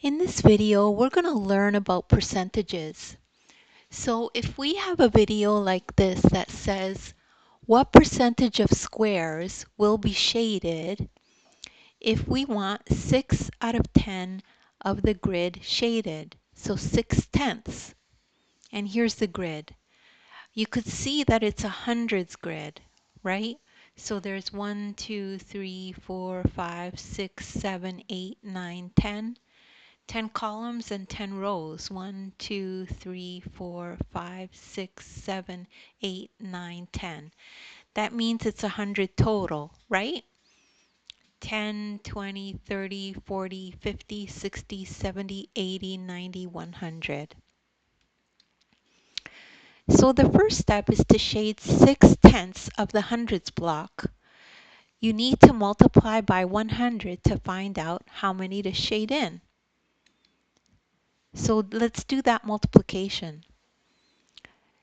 In this video, we're going to learn about percentages. So if we have a video like this that says, what percentage of squares will be shaded if we want 6 out of 10 of the grid shaded? So 6/10. And here's the grid. You could see that it's a hundreds grid, right? So there's 1, 2, 3, 4, 5, 6, 7, 8, 9, 10. 10 columns and 10 rows. 1, 2, 3, 4, 5, 6, 7, 8, 9, 10. That means it's 100 total, right? 10, 20, 30, 40, 50, 60, 70, 80, 90, 100. So the first step is to shade 6/10 of the hundreds block. You need to multiply by 100 to find out how many to shade in. So let's do that multiplication.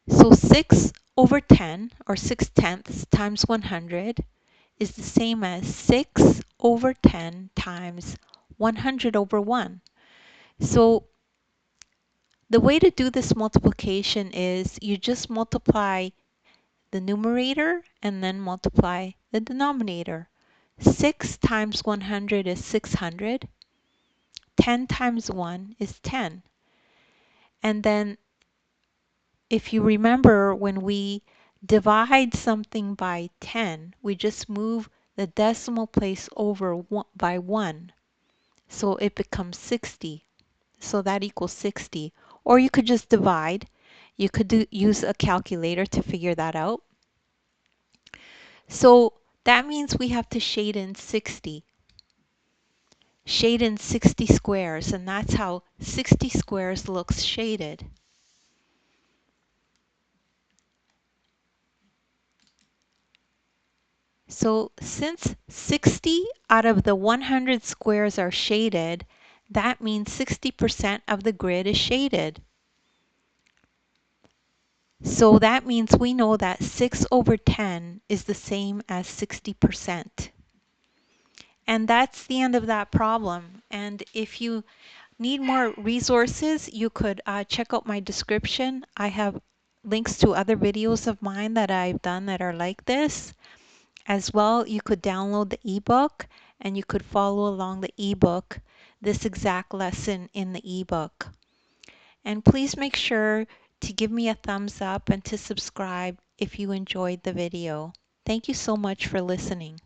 So 6 over 10, or 6/10 times 100, is the same as 6 over 10 times 100 over 1. So the way to do this multiplication is you just multiply the numerator and then multiply the denominator. 6 times 100 is 600. 10 times 1 is 10. And then if you remember, when we divide something by 10, we just move the decimal place over by 1. So it becomes 60. So that equals 60. Or you could just divide. You could use a calculator to figure that out. So that means we have to shade in 60. Shade in 60 squares, and that's how 60 squares looks shaded. So since 60 out of the 100 squares are shaded, that means 60% of the grid is shaded. So that means we know that 6 over 10 is the same as 60%. And that's the end of that problem. And if you need more resources, you could check out my description. I have links to other videos of mine that I've done that are like this. As well, you could download the ebook and you could follow along the ebook, this exact lesson in the ebook. And please make sure to give me a thumbs up and to subscribe if you enjoyed the video. Thank you so much for listening.